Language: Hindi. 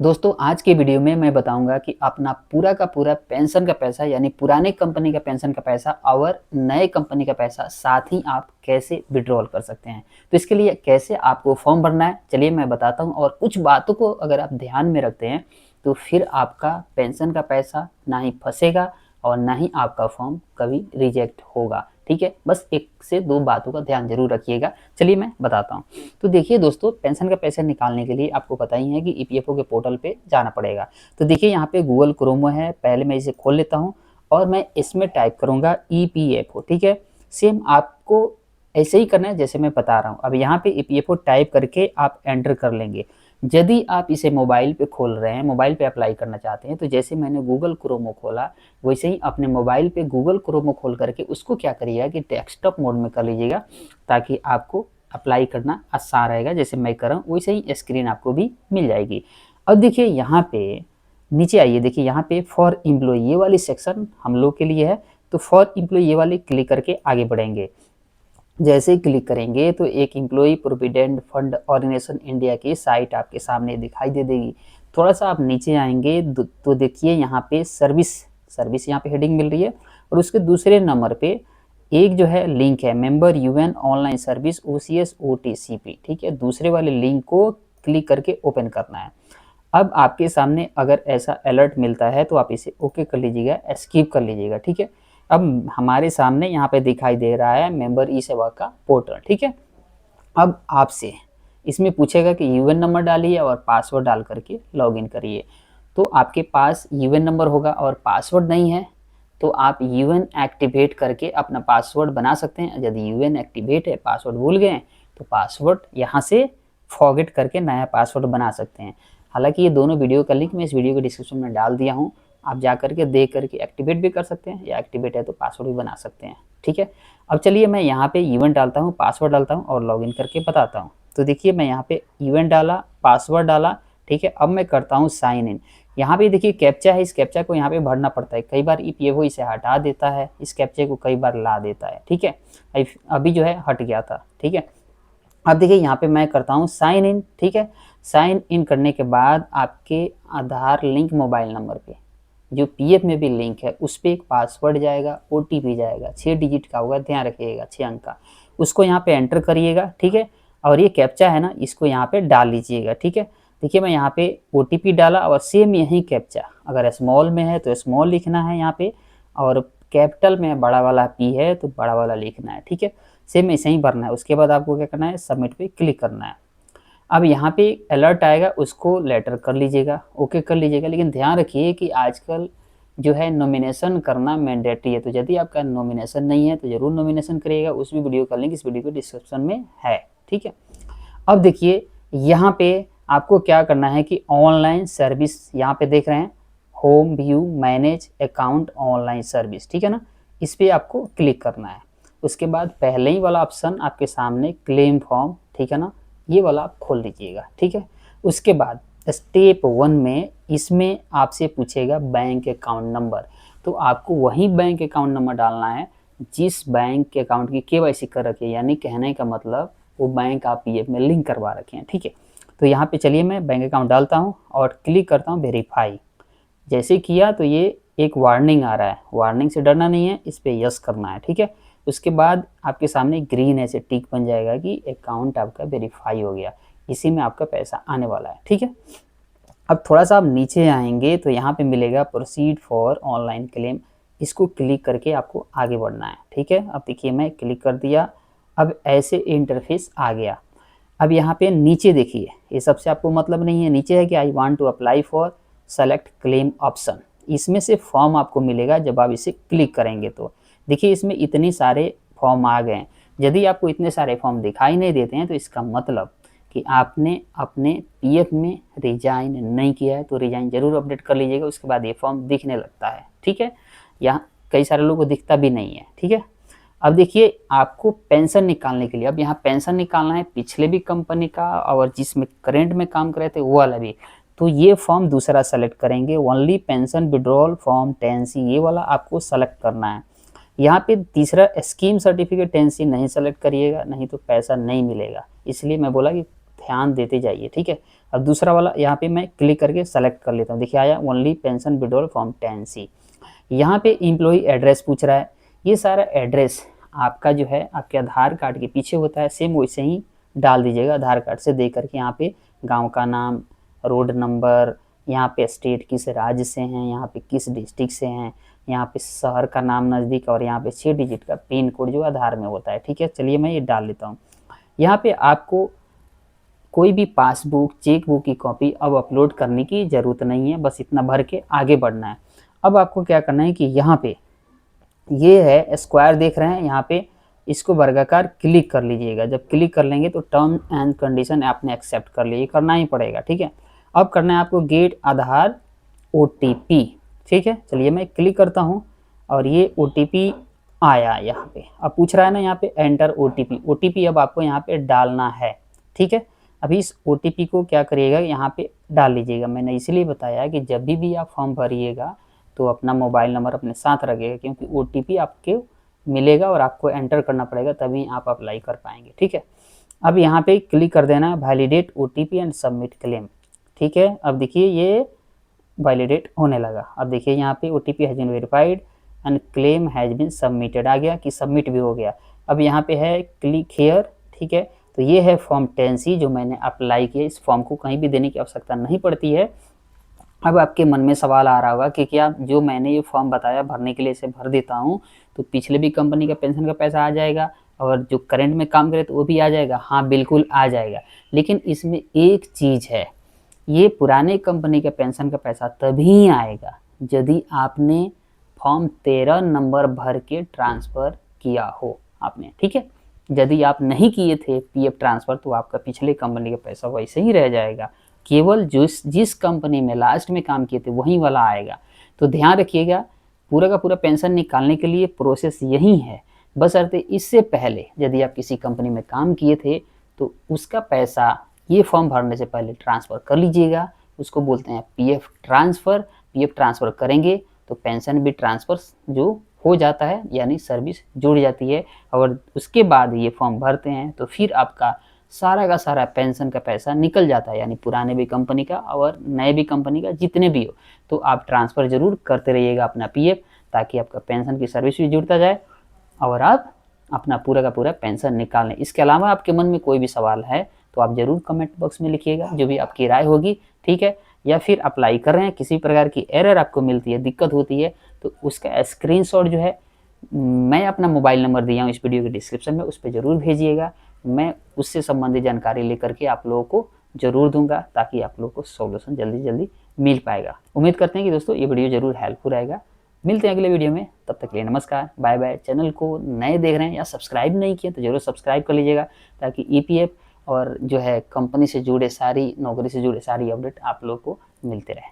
दोस्तों आज के वीडियो में मैं बताऊंगा कि अपना पूरा का पूरा पेंशन का पैसा यानी पुराने कंपनी का पेंशन का पैसा और नए कंपनी का पैसा साथ ही आप कैसे विड्रॉल कर सकते हैं। तो इसके लिए कैसे आपको फॉर्म भरना है चलिए मैं बताता हूं, और कुछ बातों को अगर आप ध्यान में रखते हैं तो फिर आपका पेंशन का पैसा ना ही फंसेगा और ना ही आपका फॉर्म कभी रिजेक्ट होगा। ठीक है, बस एक से दो बातों का ध्यान जरूर रखिएगा। चलिए मैं बताता हूँ। तो देखिए दोस्तों, पेंशन का पैसा निकालने के लिए आपको पता ही है कि ईपीएफओ के पोर्टल पे जाना पड़ेगा। तो देखिए यहाँ पे गूगल क्रोमो है, पहले मैं इसे खोल लेता हूँ और मैं इसमें टाइप करूँगा ईपीएफओ। ठीक है, सेम आपको ऐसे ही करना है जैसे मैं बता रहा हूँ। अब यहाँ पे ईपीएफओ टाइप करके आप एंटर कर लेंगे। यदि आप इसे मोबाइल पे खोल रहे हैं, मोबाइल पे अप्लाई करना चाहते हैं, तो जैसे मैंने गूगल क्रोमो खोला वैसे ही अपने मोबाइल पे गूगल क्रोमो खोल करके उसको क्या करिएगा कि डेस्कटॉप मोड में कर लीजिएगा, ताकि आपको अप्लाई करना आसान रहेगा। जैसे मैं कर रहा हूँ वैसे ही स्क्रीन आपको भी मिल जाएगी। अब देखिए यहाँ पे नीचे आइए, देखिए यहाँ पे फॉर एम्प्लॉय ये वाली सेक्शन हम लोग के लिए है। तो फॉर एम्प्लॉय ये वाली क्लिक करके आगे बढ़ेंगे। जैसे ही क्लिक करेंगे तो एक employ provident fund organisation India की साइट आपके सामने दिखाई दे देगी। थोड़ा सा आप नीचे आएंगे तो देखिए यहाँ पे सर्विस यहाँ पे हेडिंग मिल रही है, और उसके दूसरे नंबर पे एक जो है लिंक है member UN online service OCS OTCP. ठीक है, दूसरे वाले लिंक को क्लिक करके ओपन करना है। अब आपके सामने अगर ऐसा अलर्ट मिलता है तो आप इसे ओके कर लीजिएगा, स्किप कर लीजिएगा। ठीक है, अब हमारे सामने यहाँ पे दिखाई दे रहा है मेंबर ई सेवा का पोर्टल। ठीक है, अब आपसे इसमें पूछेगा कि यूएन नंबर डालिए और पासवर्ड डाल करके लॉगिन करिए। तो आपके पास यूएन नंबर होगा और पासवर्ड नहीं है, तो आप यूएन एक्टिवेट करके अपना पासवर्ड बना सकते हैं। यदि यूएन एक्टिवेट है, पासवर्ड भूल गए तो पासवर्ड यहाँ से फॉरगेट करके नया पासवर्ड बना सकते हैं। हालांकि ये दोनों वीडियो का लिंक मैं इस वीडियो के डिस्क्रिप्शन में डाल दिया हूँ, आप जा करके देख करके एक्टिवेट भी कर सकते हैं, या एक्टिवेट है तो पासवर्ड भी बना सकते हैं। ठीक है, अब चलिए मैं यहाँ पे इवेंट डालता हूँ, पासवर्ड डालता हूँ और लॉगिन करके बताता हूँ। तो देखिए मैं यहाँ पे इवेंट डाला, पासवर्ड डाला। ठीक है, अब मैं करता हूँ साइन इन। यहाँ पे देखिए कैप्चा है, इस कैप्चा को यहाँ पे भरना पड़ता है। कई बार ईपीएफओ इसे हटा देता है, इस कैप्चे को कई बार ला देता है। ठीक है, अभी जो है हट गया था। ठीक है, अब देखिए यहाँ पे मैं करता हूँ साइन इन। ठीक है, साइन इन करने के बाद आपके आधार लिंक मोबाइल नंबर पे जो पीएफ में भी लिंक है उस पर एक पासवर्ड जाएगा, ओटीपी जाएगा, 6 डिजिट का होगा, ध्यान रखिएगा 6 अंक का। उसको यहाँ पे एंटर करिएगा। ठीक है, और ये कैप्चा है ना, इसको यहाँ पे डाल लीजिएगा। ठीक है, देखिए मैं यहाँ पे ओटीपी डाला और सेम यही कैप्चा, अगर स्मॉल में है तो स्मॉल लिखना है यहाँ पे, और कैपिटल में बड़ा वाला पी है तो बड़ा वाला लिखना है। ठीक है, सेम ऐसे ही भरना है। उसके बाद आपको क्या करना है, सबमिट पे क्लिक करना है। अब यहाँ पे अलर्ट आएगा, उसको लेटर कर लीजिएगा, ओके कर लीजिएगा। लेकिन ध्यान रखिए कि आजकल जो है नॉमिनेशन करना मैंडेटरी है, तो यदि आपका नॉमिनेशन नहीं है तो जरूर नॉमिनेशन करिएगा। उस भी वीडियो का लिंक इस वीडियो के डिस्क्रिप्शन में है। ठीक है, अब देखिए यहाँ पे आपको क्या करना है कि ऑनलाइन सर्विस यहाँ पे देख रहे हैं, home view manage account online service. ठीक है ना, इस पर आपको क्लिक करना है। उसके बाद पहले ही वाला ऑप्शन आपके सामने क्लेम फॉर्म, ठीक है ना, ये वाला आप खोल दीजिएगा। ठीक है, उसके बाद स्टेप 1 में इसमें आपसे पूछेगा बैंक अकाउंट नंबर। तो आपको वही बैंक अकाउंट नंबर डालना है जिस बैंक के अकाउंट की केवाईसी कर रखी है, यानी कहने का मतलब वो बैंक आप पीएफ में लिंक करवा रखे हैं। ठीक है, तो यहाँ पे चलिए मैं बैंक अकाउंट डालता हूँ और क्लिक करता हूँ वेरीफाई। जैसे किया तो ये एक वार्निंग आ रहा है, वार्निंग से डरना नहीं है, इस पर यस करना है। ठीक है, उसके बाद आपके सामने ग्रीन ऐसे टिक बन जाएगा कि अकाउंट आपका वेरीफाई हो गया, इसी में आपका पैसा आने वाला है। ठीक है, अब थोड़ा सा आप नीचे आएंगे तो यहाँ पे मिलेगा प्रोसीड फॉर ऑनलाइन क्लेम, इसको क्लिक करके आपको आगे बढ़ना है। ठीक है, अब देखिए मैं क्लिक कर दिया, अब ऐसे इंटरफेस आ गया। अब यहाँ पे नीचे देखिए, ये सबसे आपको मतलब नहीं है, नीचे है कि I want to apply for select claim option, इसमें से फॉर्म आपको मिलेगा। जब आप इसे क्लिक करेंगे तो देखिए इसमें इतने सारे फॉर्म आ गए हैं। यदि आपको इतने सारे फॉर्म दिखाई नहीं देते हैं तो इसका मतलब कि आपने अपने पीएफ में रिजाइन नहीं किया है, तो रिजाइन जरूर अपडेट कर लीजिएगा, उसके बाद ये फॉर्म दिखने लगता है। ठीक है, यहाँ कई सारे लोगों को दिखता भी नहीं है। ठीक है, अब देखिए आपको पेंशन निकालने के लिए, अब यहाँ पेंशन निकालना है पिछले भी कंपनी का और जिसमें करेंट में काम कर रहे थे वो वाला भी। तो ये फॉर्म दूसरा सेलेक्ट करेंगे, only pension withdrawal form 10C, ये वाला आपको सेलेक्ट करना है। यहाँ पे तीसरा स्कीम सर्टिफिकेट 10C नहीं सेलेक्ट करिएगा, नहीं तो पैसा नहीं मिलेगा, इसलिए मैं बोला कि ध्यान देते जाइए। ठीक है, अब दूसरा वाला यहाँ पे मैं क्लिक करके सेलेक्ट कर लेता हूँ। देखिए आया only pension withdrawal from 10C। यहाँ पे एम्प्लॉई एड्रेस पूछ रहा है। ये सारा एड्रेस आपका जो है आपके आधार कार्ड के पीछे होता है, सेम वैसे ही डाल दीजिएगा आधार कार्ड से दे करके। यहाँ पे गांव का नाम, रोड नंबर, यहाँ पे स्टेट किस राज्य से हैं, यहाँ पे किस डिस्ट्रिक्ट से हैं, यहाँ पे शहर का नाम नज़दीक, और यहाँ पे 6 डिजिट का पिन कोड जो आधार में होता है। ठीक है, चलिए मैं ये डाल लेता हूँ। यहाँ पे आपको कोई भी पासबुक, चेक बुक की कॉपी अब अपलोड करने की ज़रूरत नहीं है, बस इतना भर के आगे बढ़ना है। अब आपको क्या करना है कि यहाँ पे ये है स्क्वायर देख रहे हैं, यहाँ पे इसको वर्गाकार क्लिक कर लीजिएगा। जब क्लिक कर लेंगे तो टर्म एंड कंडीशन आपने एक्सेप्ट कर लिया, ये करना ही पड़ेगा। ठीक है, अब करना है आपको गेट आधार OTP। ठीक है, चलिए मैं क्लिक करता हूँ और ये OTP आया यहाँ पे। अब पूछ रहा है ना यहाँ पे एंटर OTP अब आपको यहाँ पे डालना है। ठीक है, अभी इस OTP को क्या करिएगा यहाँ पे डाल लीजिएगा। मैंने इसलिए बताया कि जब भी आप फॉर्म भरिएगा तो अपना मोबाइल नंबर अपने साथ रखिएगा, क्योंकि OTP आपके मिलेगा और आपको एंटर करना पड़ेगा, तभी आप अप्लाई कर पाएंगे। ठीक है, अब यहाँ पे क्लिक कर देना validate OTP and submit claim. ठीक है, अब देखिए ये वैलिडेट होने लगा। अब देखिए यहाँ पे OTP has been verified and claim has been submitted आ गया कि सबमिट भी हो गया। अब यहाँ पे है क्लिक हियर। ठीक है, तो ये है फॉर्म 10C जो मैंने अप्लाई किया। इस फॉर्म को कहीं भी देने की आवश्यकता नहीं पड़ती है। अब आपके मन में सवाल आ रहा होगा कि क्या जो मैंने ये फॉर्म बताया भरने के लिए इसे भर देता हूँ तो पिछले भी कंपनी का पेंशन का पैसा आ जाएगा और जो करंट में काम करे तो वो भी आ जाएगा? हाँ बिल्कुल आ जाएगा, लेकिन इसमें एक चीज़ है, ये पुराने कंपनी का पेंशन का पैसा तभी आएगा यदि आपने फॉर्म 13 नंबर भर के ट्रांसफ़र किया हो आपने। ठीक है, यदि आप नहीं किए थे PF ट्रांसफ़र तो आपका पिछले कंपनी का पैसा वैसे ही रह जाएगा, केवल जिस कंपनी में लास्ट में काम किए थे वही वाला आएगा। तो ध्यान रखिएगा, पूरा का पूरा पेंशन निकालने के लिए प्रोसेस यही है। बशर्ते इससे पहले यदि आप किसी कंपनी में काम किए थे तो उसका पैसा ये फॉर्म भरने से पहले ट्रांसफ़र कर लीजिएगा। उसको बोलते हैं PF ट्रांसफ़र। PF ट्रांसफ़र करेंगे तो पेंशन भी ट्रांसफ़र जो हो जाता है, यानी सर्विस जुड़ जाती है। और उसके बाद ये फॉर्म भरते हैं तो फिर आपका सारा का सारा पेंशन का पैसा निकल जाता है, यानी पुराने भी कंपनी का और नए भी कंपनी का जितने भी हो। तो आप ट्रांसफ़र ज़रूर करते रहिएगा अपना PF, ताकि आपका पेंशन की सर्विस भी जुड़ता जाए और आप अपना पूरा का पूरा पेंशन निकाल लें। इसके अलावा आपके मन में कोई भी सवाल है तो आप ज़रूर कमेंट बॉक्स में लिखिएगा, जो भी आपकी राय होगी। ठीक है, या फिर अप्लाई कर रहे हैं, किसी प्रकार की एरर आपको मिलती है, दिक्कत होती है, तो उसका स्क्रीनशॉट जो है मैं अपना मोबाइल नंबर दिया हूँ इस वीडियो के डिस्क्रिप्शन में, उस पर ज़रूर भेजिएगा। मैं उससे संबंधित जानकारी लेकर के आप लोगों को ज़रूर दूंगा, ताकि आप लोगों को सॉल्यूशन जल्दी जल्दी मिल पाएगा। उम्मीद करते हैं कि दोस्तों ये वीडियो ज़रूर हेल्पफुल रहेगा। मिलते हैं अगले वीडियो में, तब तक के लिए नमस्कार, बाय बाय। चैनल को नए देख रहे हैं या सब्सक्राइब नहीं किए तो ज़रूर सब्सक्राइब कर लीजिएगा, ताकि EPF और जो है कंपनी से जुड़े सारी, नौकरी से जुड़े सारी अपडेट आप लोग को मिलते रहे।